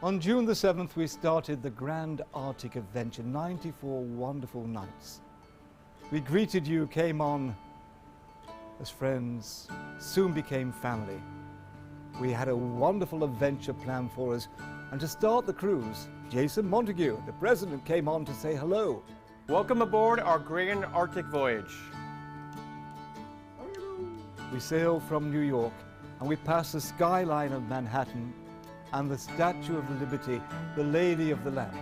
On June the 7th, we started the Grand Arctic Adventure, 94 wonderful nights. We greeted you, came on as friends, soon became family. We had a wonderful adventure planned for us, and to start the cruise, Jason Montague, the president, came on to say hello. Welcome aboard our Grand Arctic Voyage. We sailed from New York, and we passed the skyline of Manhattan and the Statue of Liberty, the Lady of the Land.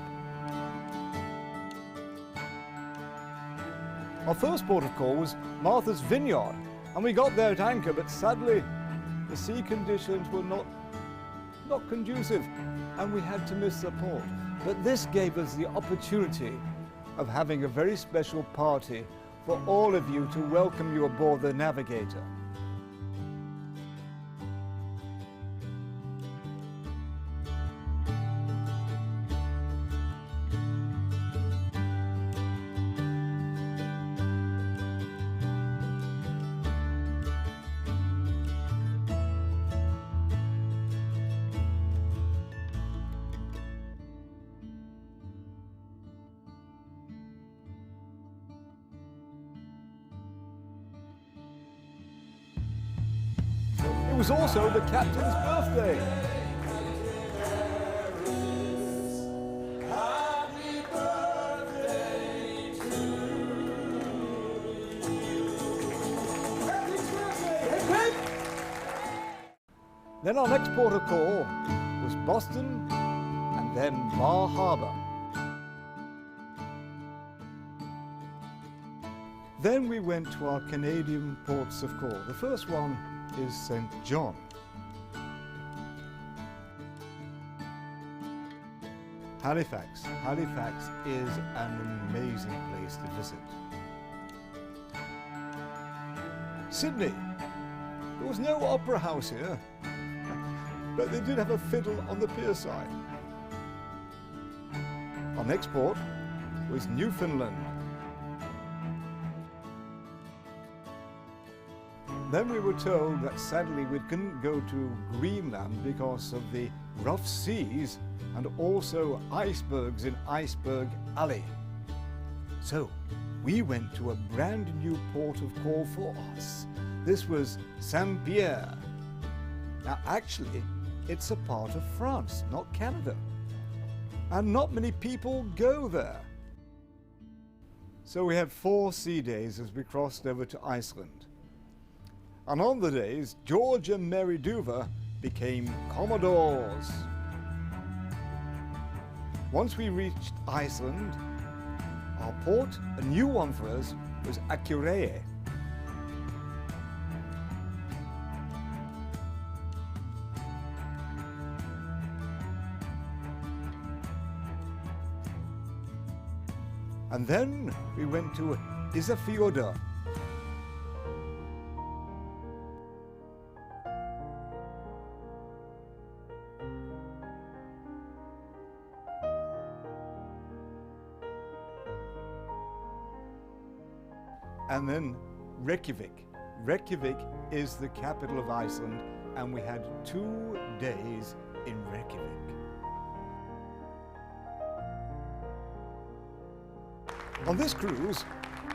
Our first port of call was Martha's Vineyard, and we got there at anchor, but sadly the sea conditions were not conducive, and we had to miss the port. But this gave us the opportunity of having a very special party for all of you to welcome you aboard the Navigator. It was also the captain's birthday. Then our next port of call was Boston and then Bar Harbor. Then we went to our Canadian ports of call. The first one is St. John. Halifax. Halifax is an amazing place to visit. Sydney. There was no opera house here, but they did have a fiddle on the pier side. Our next port was Newfoundland. Then we were told that sadly we couldn't go to Greenland because of the rough seas and also icebergs in Iceberg Alley. So we went to a brand new port of call for us. This was Saint-Pierre. Now actually it's a part of France, not Canada. And not many people go there. So we had 4 sea days as we crossed over to Iceland. And on the days, George and Mary Duver became Commodores. Once we reached Iceland, our port, a new one for us, was Akureyri. And then we went to Isafjordur. And then Reykjavik. Reykjavik is the capital of Iceland, and we had 2 days in Reykjavik. On this cruise,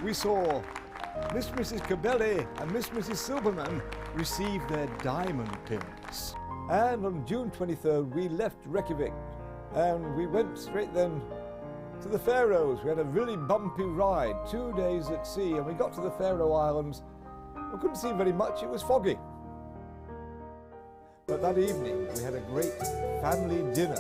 we saw Miss Mrs. Cabelli and Miss Mrs. Silverman receive their diamond pins. And on June 23rd, we left Reykjavik, and we went straight then to the Faroes. We had a really bumpy ride, 2 days at sea, and we got to the Faroe Islands. We couldn't see very much, it was foggy. But that evening we had a great family dinner.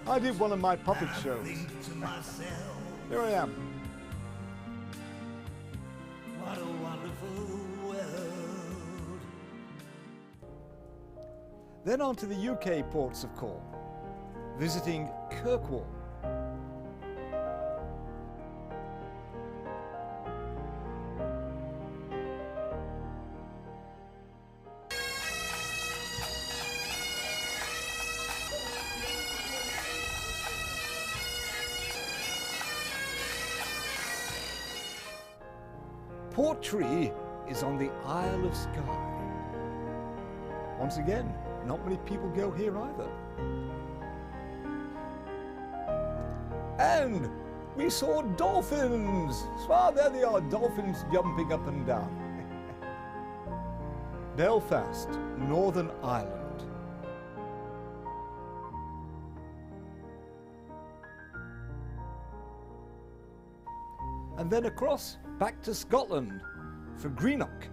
I did one of my puppet shows. Here I am. What a wonderful world. Then on to the UK ports of call, visiting Kirkwall. Portree is on the Isle of Skye. Once again, not many people go here either. And we saw dolphins. Ah, there they are, dolphins jumping up and down. Belfast, Northern Ireland. And then across, back to Scotland for Greenock.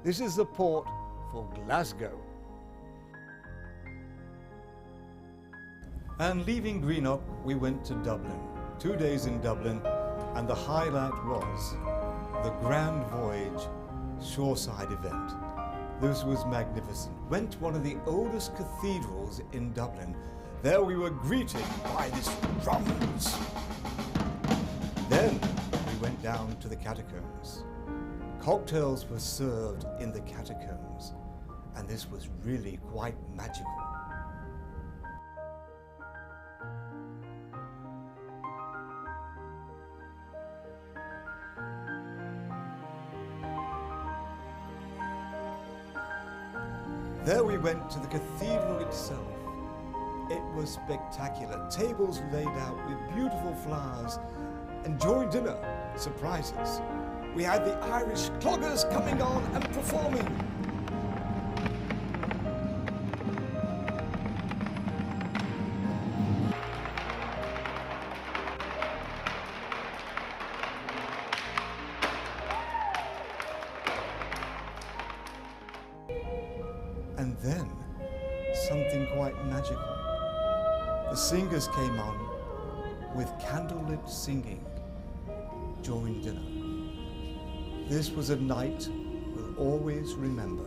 This is the port for Glasgow. And leaving Greenock, we went to Dublin. 2 days in Dublin, and the highlight was the Grand Voyage shoreside event. This was magnificent. Went to one of the oldest cathedrals in Dublin. There we were greeted by these drums. Then we went down to the catacombs. Cocktails were served in the catacombs, and this was really quite magical. There we went to the cathedral itself. It was spectacular. Tables laid out with beautiful flowers, and during dinner, surprises. We had the Irish cloggers coming on and performing. And then, something quite magical. The singers came on with candlelit singing during dinner. This was a night we'll always remember.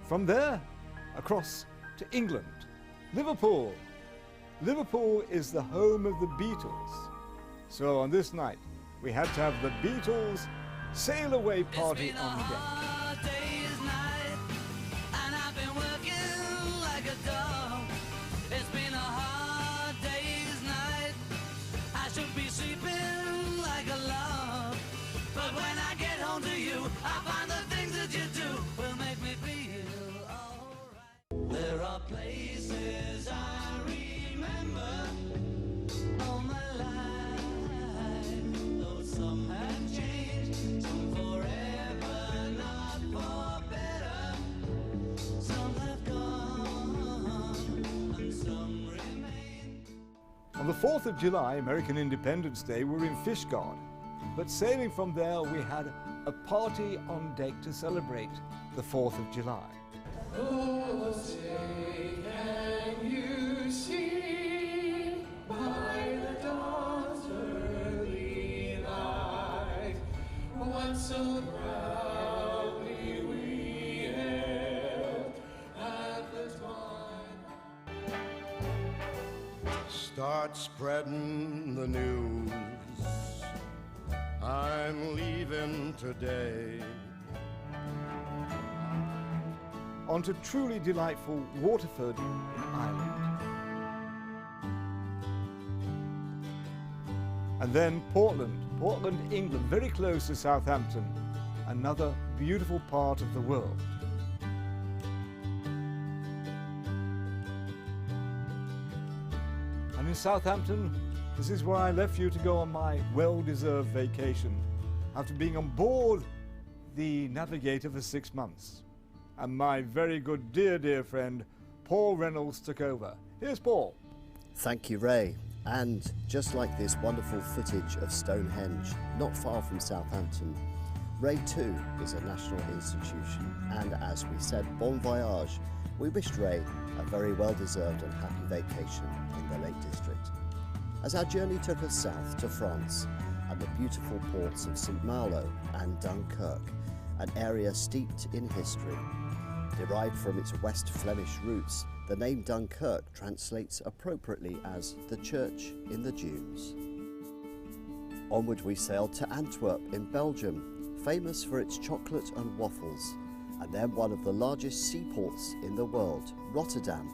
From there, across to England, Liverpool. Liverpool is the home of the Beatles. So on this night, we had to have the Beatles sail away party on deck. There are places I remember all my life, though some have changed, some forever, not for better. Some have gone and some remain. On the 4th of July, American Independence Day, we were in Fishguard. But sailing from there, we had a party on deck to celebrate the 4th of July. Oh, say can you see by the dawn's early light what so proudly we hailed at the twilight? Start spreading the news. I'm leaving today. On to truly delightful Waterford in Ireland. And then Portland, England, very close to Southampton, another beautiful part of the world. And in Southampton, this is where I left you to go on my well-deserved vacation after being on board the Navigator for 6 months. And my very good dear friend Paul Reynolds took over. Here's Paul. Thank you, Ray. And just like this wonderful footage of Stonehenge, not far from Southampton, Ray too is a national institution. And as we said, bon voyage, we wished Ray a very well-deserved and happy vacation in the Lake District. As our journey took us south to France and the beautiful ports of St Malo and Dunkirk, an area steeped in history, Derived from its West Flemish roots, the name Dunkirk translates appropriately as the church in the dunes. Onward we sailed to Antwerp in Belgium, famous for its chocolate and waffles, and then one of the largest seaports in the world, Rotterdam,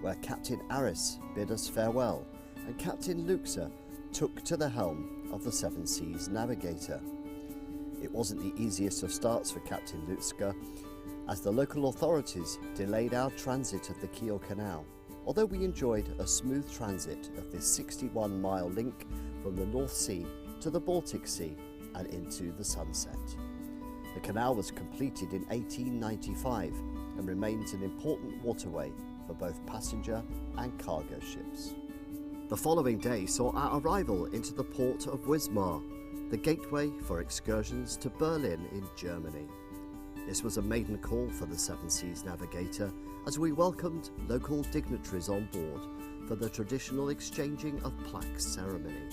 where Captain Aris bid us farewell and Captain Luxor took to the helm of the Seven Seas Navigator. It wasn't the easiest of starts for Captain Luxor, as the local authorities delayed our transit of the Kiel Canal, although we enjoyed a smooth transit of this 61-mile link from the North Sea to the Baltic Sea and into the sunset. The canal was completed in 1895 and remains an important waterway for both passenger and cargo ships. The following day saw our arrival into the port of Wismar, the gateway for excursions to Berlin in Germany. This was a maiden call for the Seven Seas Navigator, as we welcomed local dignitaries on board for the traditional exchanging of plaques ceremony.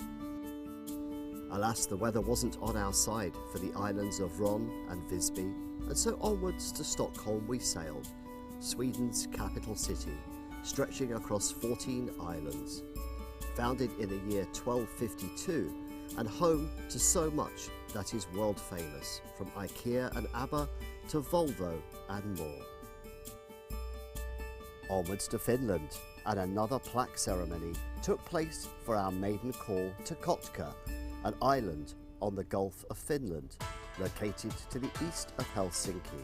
Alas, the weather wasn't on our side for the islands of Ron and Visby, and so onwards to Stockholm we sailed, Sweden's capital city, stretching across 14 islands. Founded in the year 1252 and home to so much that is world famous, from IKEA and ABBA to Volvo and more. Onwards to Finland, and another plaque ceremony took place for our maiden call to Kotka, an island on the Gulf of Finland, located to the east of Helsinki.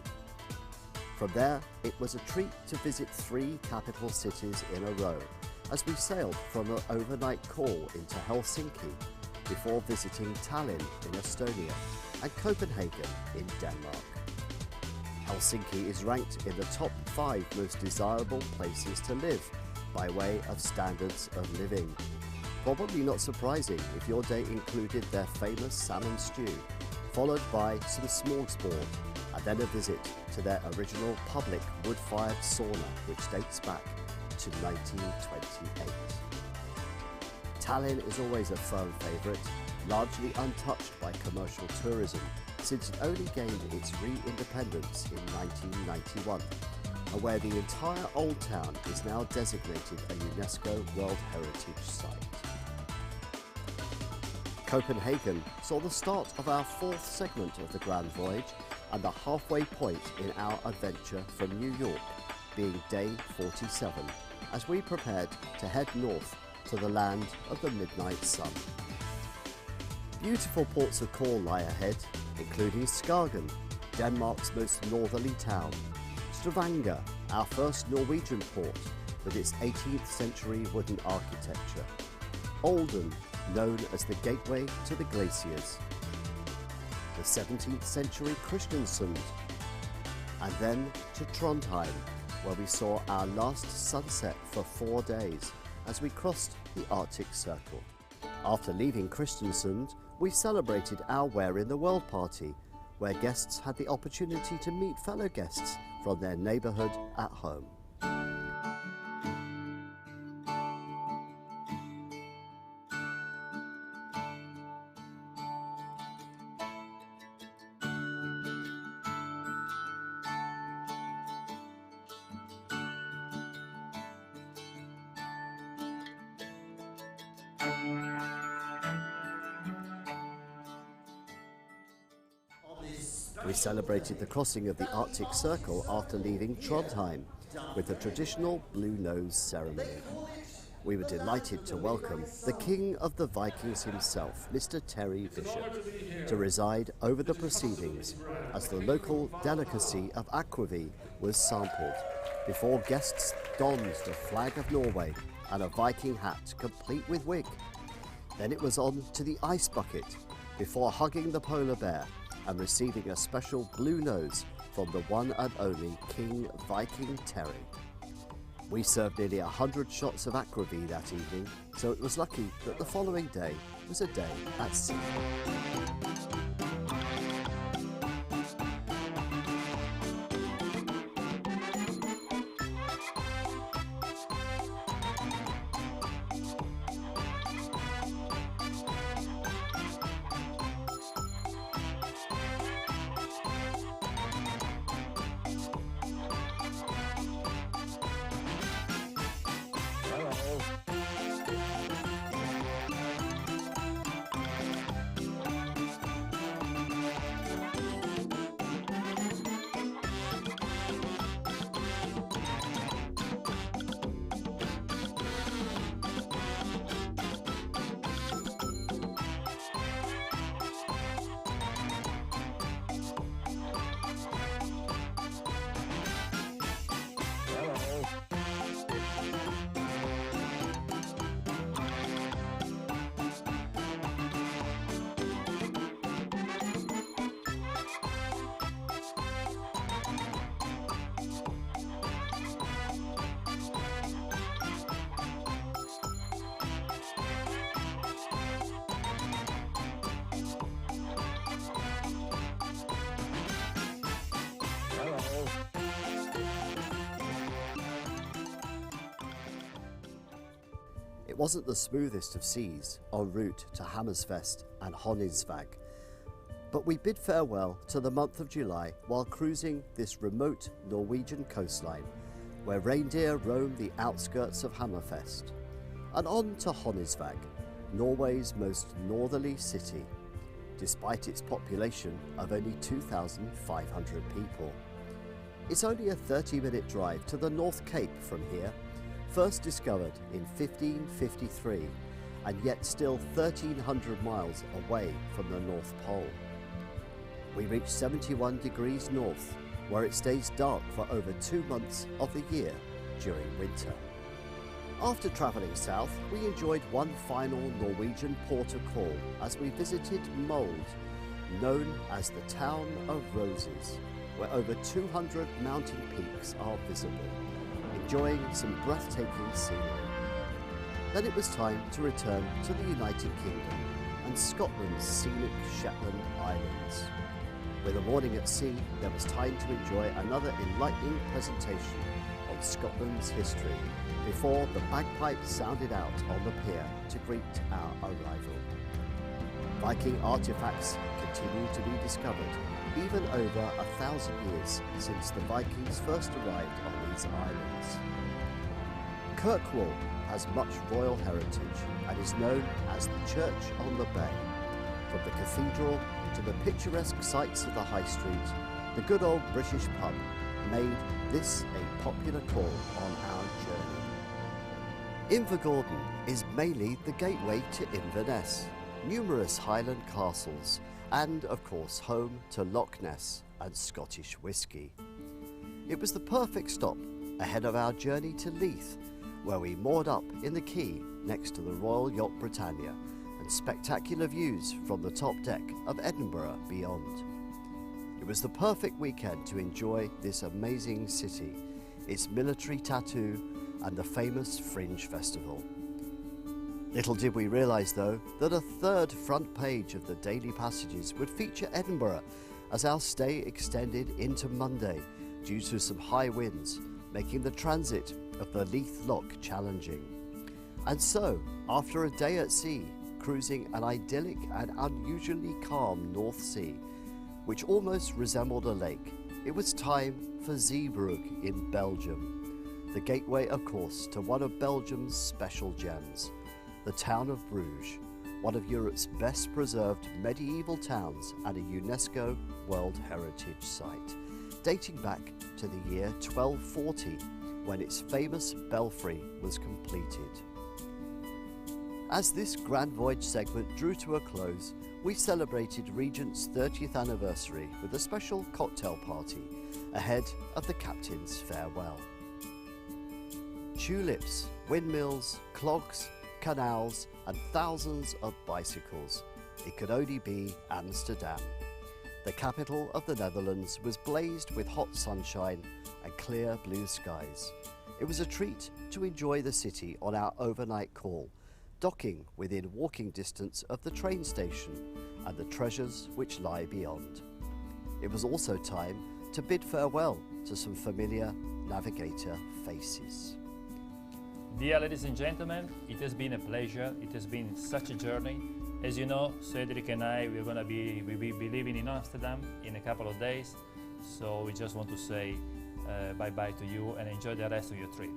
From there, it was a treat to visit 3 capital cities in a row, as we sailed from an overnight call into Helsinki, before visiting Tallinn in Estonia and Copenhagen in Denmark. Helsinki is ranked in the top 5 most desirable places to live by way of standards of living. Probably not surprising if your day included their famous salmon stew, followed by some smorgasbord, and then a visit to their original public wood-fired sauna, which dates back to 1928. Tallinn is always a firm favourite, largely untouched by commercial tourism, since it only gained its re-independence in 1991, and where the entire Old Town is now designated a UNESCO World Heritage Site. Copenhagen saw the start of our 4th segment of the Grand Voyage and the halfway point in our adventure from New York, being day 47, as we prepared to head north to the land of the midnight sun. Beautiful ports of call lie ahead, including Skagen, Denmark's most northerly town, Stavanger, our first Norwegian port with its 18th century wooden architecture, Olden, known as the gateway to the glaciers, the 17th century Kristiansund, and then to Trondheim, where we saw our last sunset for 4 days as we crossed the Arctic Circle. After leaving Kristiansund, we celebrated our Where in the World party, where guests had the opportunity to meet fellow guests from their neighbourhood at home. We celebrated the crossing of the Arctic Circle after leaving Trondheim with the traditional Blue Nose ceremony. We were delighted to welcome the King of the Vikings himself, Mr. Terry Bishop, to reside over the proceedings as the local delicacy of aquavit was sampled before guests donned the flag of Norway and a Viking hat complete with wig. Then it was on to the ice bucket before hugging the polar bear and receiving a special blue nose from the one and only King Viking Terry. We served nearly 100 shots of aquavit that evening, so it was lucky that the following day was a day at sea. wasn't the smoothest of seas en route to Hammersfest and Honningsvåg, but we bid farewell to the month of July while cruising this remote Norwegian coastline where reindeer roam the outskirts of Hammerfest, and on to Honningsvåg, Norway's most northerly city, despite its population of only 2,500 people. It's only a 30-minute drive to the North Cape from here, first discovered in 1553, and yet still 1,300 miles away from the North Pole. We reach 71 degrees north, where it stays dark for over 2 months of the year during winter. After travelling south, we enjoyed one final Norwegian port of call as we visited Mold, known as the Town of Roses, where over 200 mountain peaks are visible, enjoying some breathtaking scenery. Then it was time to return to the United Kingdom and Scotland's scenic Shetland Islands. With a morning at sea, there was time to enjoy another enlightening presentation on Scotland's history before the bagpipes sounded out on the pier to greet our arrival. Viking artifacts continue to be discovered, even over 1,000 years since the Vikings first arrived on these islands. Kirkwall has much royal heritage and is known as the Church on the Bay. From the cathedral to the picturesque sights of the High Street, the good old British pub made this a popular call on our journey. Invergordon is mainly the gateway to Inverness, numerous Highland castles, and of course home to Loch Ness and Scottish whisky. It was the perfect stop ahead of our journey to Leith, where we moored up in the quay next to the Royal Yacht Britannia and spectacular views from the top deck of Edinburgh beyond. It was the perfect weekend to enjoy this amazing city, its military tattoo and the famous Fringe Festival. Little did we realise though that a third front page of the daily passages would feature Edinburgh as our stay extended into Monday due to some high winds, making the transit of the Leith Loch challenging. And so, after a day at sea, cruising an idyllic and unusually calm North Sea, which almost resembled a lake, it was time for Zeebrugge in Belgium, the gateway of course to one of Belgium's special gems, the town of Bruges, one of Europe's best preserved medieval towns and a UNESCO World Heritage Site, dating back to the year 1240, when its famous belfry was completed. As this Grand Voyage segment drew to a close, we celebrated Regent's 30th anniversary with a special cocktail party ahead of the captain's farewell. Tulips, windmills, clogs, canals and thousands of bicycles. It could only be Amsterdam. The capital of the Netherlands was blazed with hot sunshine and clear blue skies. It was a treat to enjoy the city on our overnight call, docking within walking distance of the train station and the treasures which lie beyond. It was also time to bid farewell to some familiar navigator faces. Dear ladies and gentlemen, it has been a pleasure. It has been such a journey. As you know, Cedric and I, we'll be living in Amsterdam in a couple of days. So we just want to say bye-bye to you and enjoy the rest of your trip.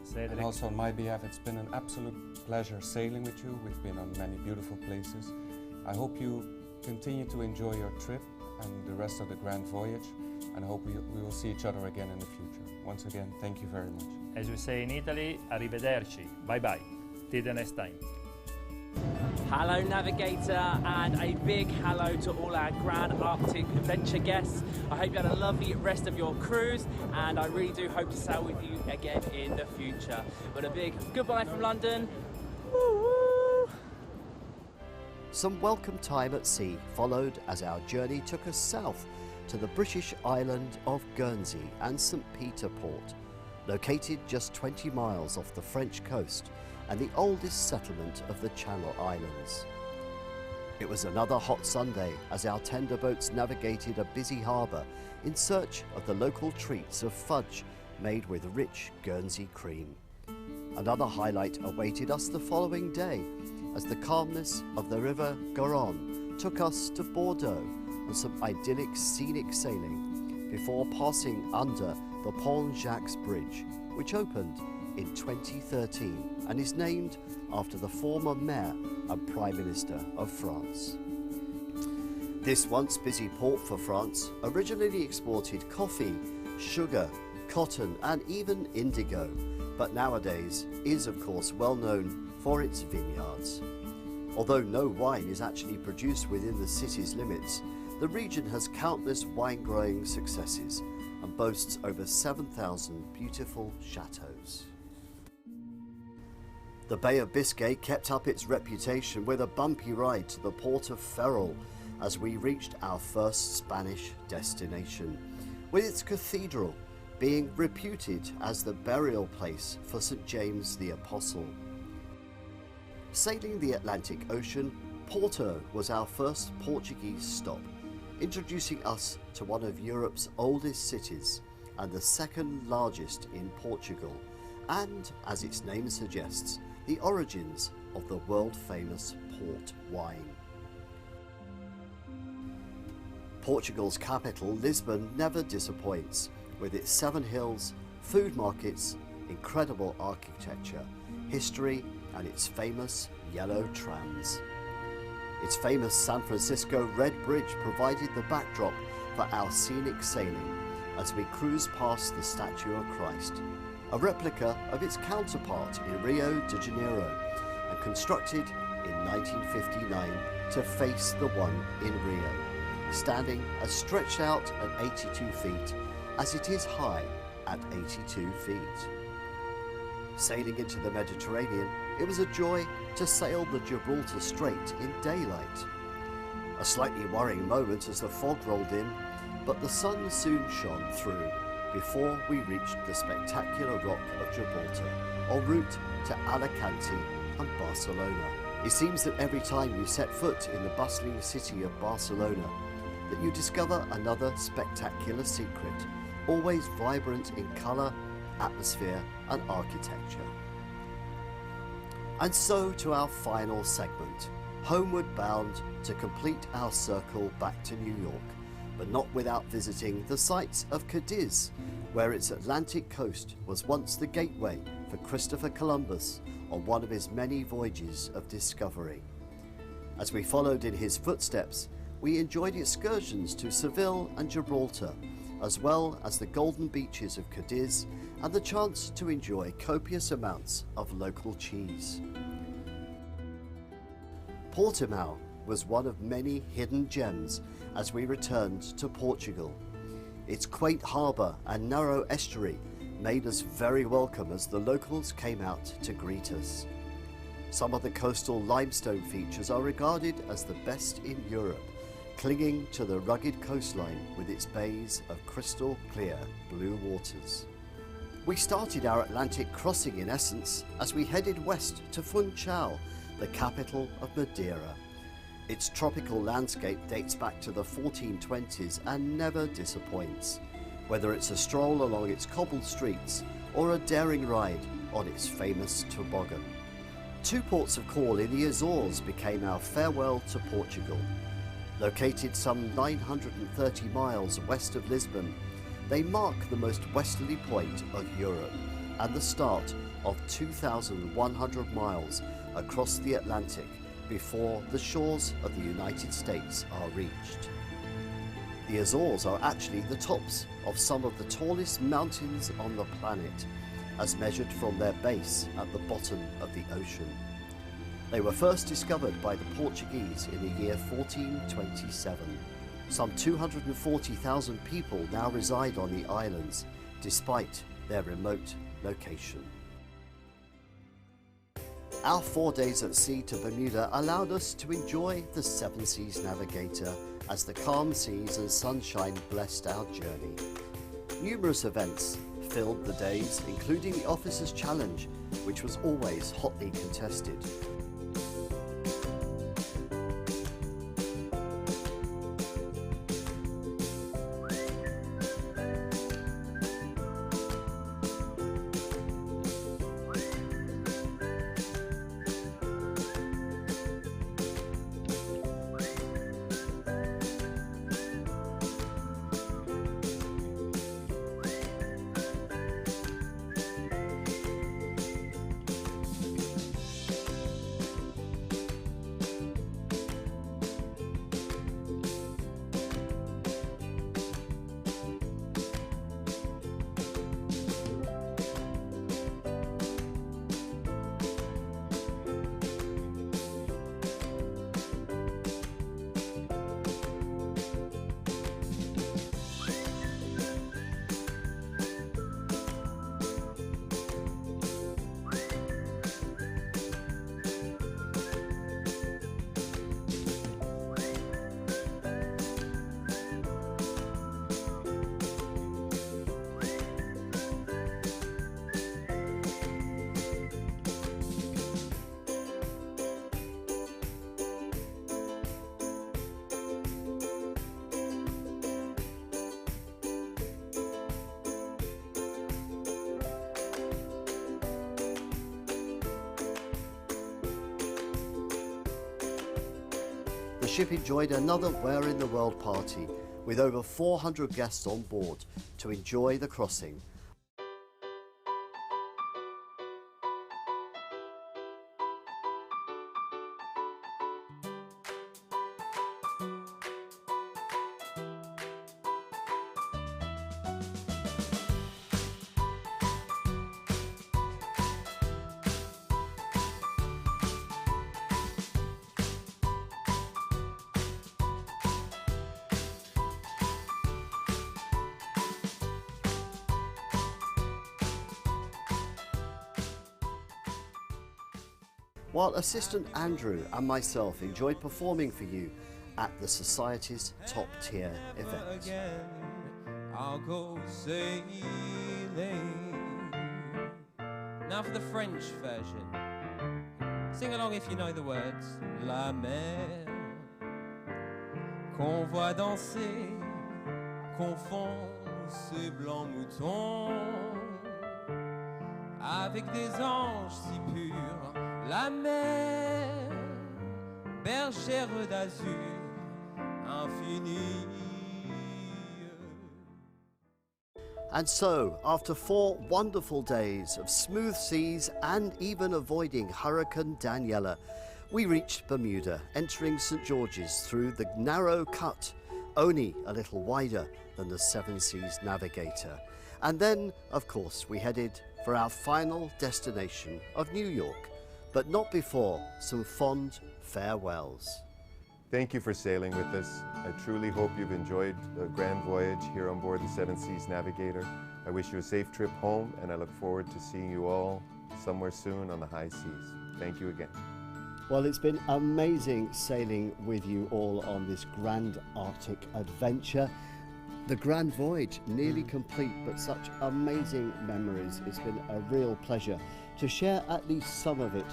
Cedric. And also on my behalf, it's been an absolute pleasure sailing with you. We've been on many beautiful places. I hope you continue to enjoy your trip and the rest of the Grand Voyage, and I hope we will see each other again in the future. Once again, thank you very much. As we say in Italy, arrivederci, bye-bye, till the next time. Hello Navigator, and a big hello to all our Grand Arctic Adventure guests. I hope you had a lovely rest of your cruise, and I really do hope to sail with you again in the future. But a big goodbye from London. Woo-woo. Some welcome time at sea followed as our journey took us south to the British island of Guernsey and St. Peter Port, located just 20 miles off the French coast and the oldest settlement of the Channel Islands. It was another hot Sunday as our tender boats navigated a busy harbour in search of the local treats of fudge made with rich Guernsey cream. Another highlight awaited us the following day, as the calmness of the river Garonne took us to Bordeaux on some idyllic scenic sailing before passing under the Pont Jacques Bridge, which opened in 2013 and is named after the former mayor and Prime Minister of France. This once busy port for France originally exported coffee, sugar, cotton and even indigo, but nowadays is of course well known for its vineyards. Although no wine is actually produced within the city's limits, the region has countless wine growing successes and boasts over 7,000 beautiful chateaux. The Bay of Biscay kept up its reputation with a bumpy ride to the port of Ferrol as we reached our first Spanish destination, with its cathedral being reputed as the burial place for St. James the Apostle. Sailing the Atlantic Ocean, Porto was our first Portuguese stop, introducing us to one of Europe's oldest cities and the second largest in Portugal, and, as its name suggests, the origins of the world-famous port wine. Portugal's capital, Lisbon, never disappoints, with its 7 hills, food markets, incredible architecture, history, and its famous yellow trams. Its famous San Francisco Red Bridge provided the backdrop for our scenic sailing as we cruised past the statue of Christ, a replica of its counterpart in Rio de Janeiro and constructed in 1959 to face the one in Rio, standing as stretched out at 82 feet as it is high at 82 feet. Sailing into the Mediterranean, it was a joy to sail the Gibraltar Strait in daylight. A slightly worrying moment as the fog rolled in, but the sun soon shone through before we reached the spectacular Rock of Gibraltar, en route to Alicante and Barcelona. It seems that every time you set foot in the bustling city of Barcelona, that you discover another spectacular secret, always vibrant in colour, atmosphere and architecture. And so to our final segment, homeward bound to complete our circle back to New York, but not without visiting the sights of Cadiz, where its Atlantic coast was once the gateway for Christopher Columbus on one of his many voyages of discovery. As we followed in his footsteps, we enjoyed excursions to Seville and Gibraltar, as well as the golden beaches of Cadiz and the chance to enjoy copious amounts of local cheese. Portimao was one of many hidden gems as we returned to Portugal. Its quaint harbour and narrow estuary made us very welcome as the locals came out to greet us. Some of the coastal limestone features are regarded as the best in Europe, clinging to the rugged coastline with its bays of crystal clear blue waters. We started our Atlantic crossing in essence as we headed west to Funchal, the capital of Madeira. Its tropical landscape dates back to the 1420s and never disappoints, whether it's a stroll along its cobbled streets or a daring ride on its famous toboggan. 2 ports of call in the Azores became our farewell to Portugal. Located some 930 miles west of Lisbon, they mark the most westerly point of Europe and the start of 2,100 miles across the Atlantic before the shores of the United States are reached. The Azores are actually the tops of some of the tallest mountains on the planet, as measured from their base at the bottom of the ocean. They were first discovered by the Portuguese in the year 1427. Some 240,000 people now reside on the islands, despite their remote location. Our 4 days at sea to Bermuda allowed us to enjoy the 7 Seas Navigator as the calm seas and sunshine blessed our journey. Numerous events filled the days, including the Officers' Challenge, which was always hotly contested. ship enjoyed another Where in the World party with over 400 guests on board to enjoy the crossing. While Assistant Andrew and myself enjoyed performing for you at the Society's top tier event. Again, I'll go sailing. Now for the French version. Sing along if you know the words. La mer qu'on voit danser confond ces blancs moutons avec des anges si purs. La mer, bergère d'azur infinie. And so, after 4 wonderful days of smooth seas and even avoiding Hurricane Daniela, we reached Bermuda, entering St. George's through the narrow cut, only a little wider than the Seven Seas Navigator. And then, of course, we headed for our final destination of New York, but not before some fond farewells. Thank you for sailing with us. I truly hope you've enjoyed the grand voyage here on board the Seven Seas Navigator. I wish you a safe trip home, and I look forward to seeing you all somewhere soon on the high seas. Thank you again. Well, it's been amazing sailing with you all on this grand Arctic adventure. The grand voyage nearly complete, but such amazing memories. It's been a real pleasure to share at least some of it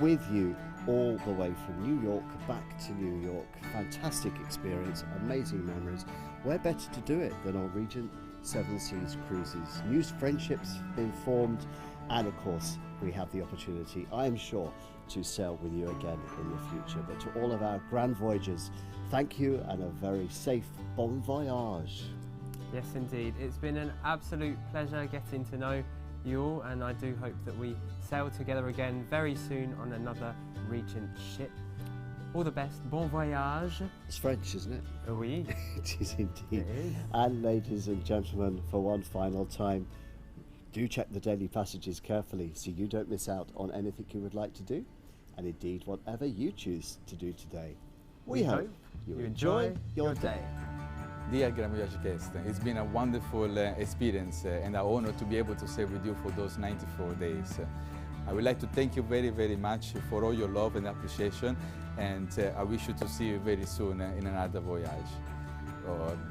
with you all the way from New York back to New York. Fantastic experience, amazing memories. Where better to do it than on Regent Seven Seas Cruises? New friendships been formed, and of course we have the opportunity, I am sure, to sail with you again in the future. But to all of our grand voyagers, thank you and a very safe bon voyage. Yes, indeed. It's been an absolute pleasure getting to know you all, and I do hope that we sail together again very soon on another Regent ship. All the best. Bon voyage. It's French, isn't it? Oui. It is indeed. It is. And ladies and gentlemen, for one final time, do check the daily passages carefully so you don't miss out on anything you would like to do, and indeed whatever you choose to do today. We hope you enjoy your day. Dear Grand Voyage guests, it's been a wonderful experience and an honor to be able to sail with you for those 94 days. I would like to thank you very, very much for all your love and appreciation, and I wish you to see you very soon in another voyage.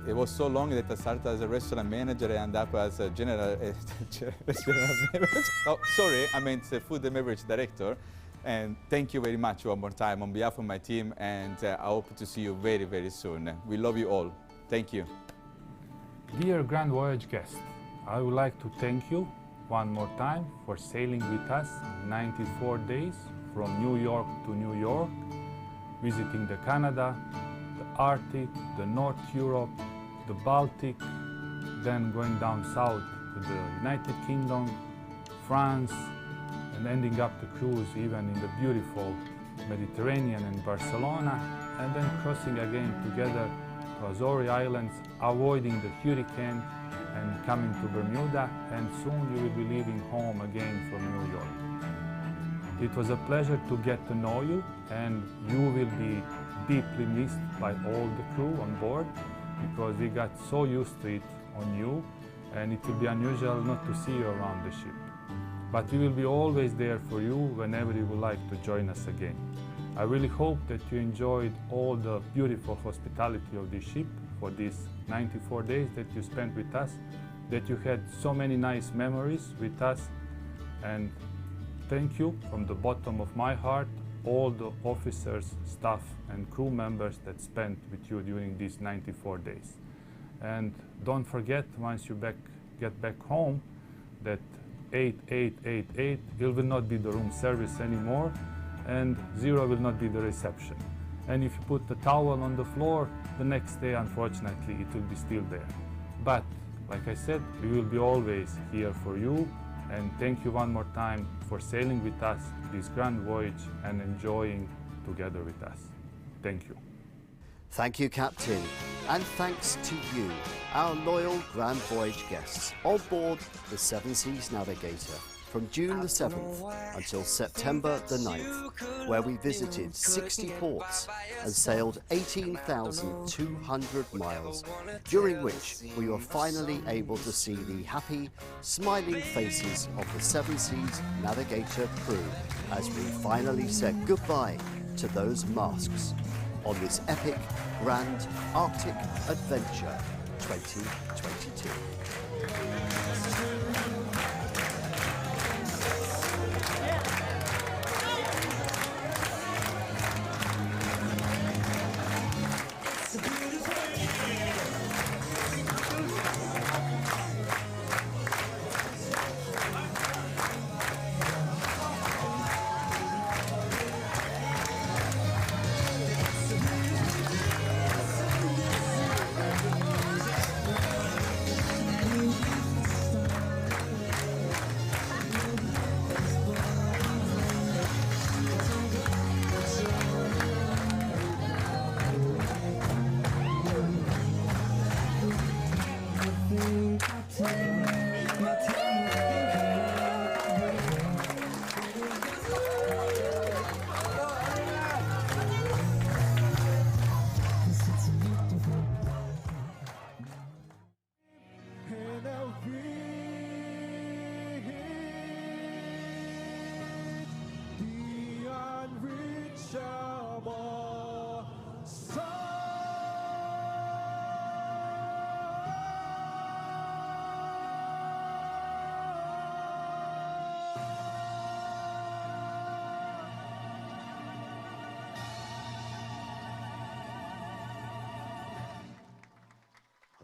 It was so long that I started as a restaurant manager and ended up as a general oh, sorry, I meant food and beverage director. And thank you very much one more time on behalf of my team, and I hope to see you very, very soon. We love you all. Thank you. Dear Grand Voyage guests, I would like to thank you one more time for sailing with us 94 days from New York to New York, visiting the Canada, the Arctic, the North Europe, the Baltic, then going down south to the United Kingdom, France, and ending up the cruise even in the beautiful Mediterranean and Barcelona, and then crossing again together to Azores Islands, avoiding the hurricane and coming to Bermuda, and soon you will be leaving home again from New York. It was a pleasure to get to know you, and you will be deeply missed by all the crew on board, because we got so used to it on you, and it will be unusual not to see you around the ship. But we will be always there for you whenever you would like to join us again. I really hope that you enjoyed all the beautiful hospitality of this ship for these 94 days that you spent with us, that you had so many nice memories with us, and thank you from the bottom of my heart, all the officers, staff and crew members that spent with you during these 94 days. And don't forget, once you get back home, that 8888 it will not be the room service anymore, and 0 will not be the reception. and if you put the towel on the floor, the next day, unfortunately, it will be still there. But, like I said, we will be always here for you, and thank you one more time for sailing with us this grand voyage and enjoying together with us. Thank you. Thank you, Captain, and thanks to you, our loyal Grand Voyage guests on board the Seven Seas Navigator from June the 7th until September the 9th, where we visited 60 ports and sailed 18,200 miles, during which we were finally able to see the happy, smiling faces of the Seven Seas Navigator crew as we finally said goodbye to those masks on this epic Grand Arctic Adventure 2022.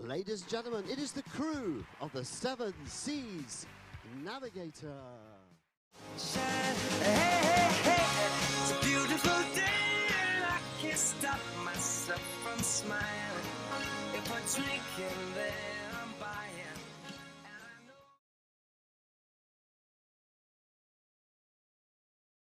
Ladies and gentlemen, it is the crew of the Seven Seas Navigator. Hey, hey, hey, it's a beautiful day and I can't stop myself from smiling. If I'm drinking, then I'm buying.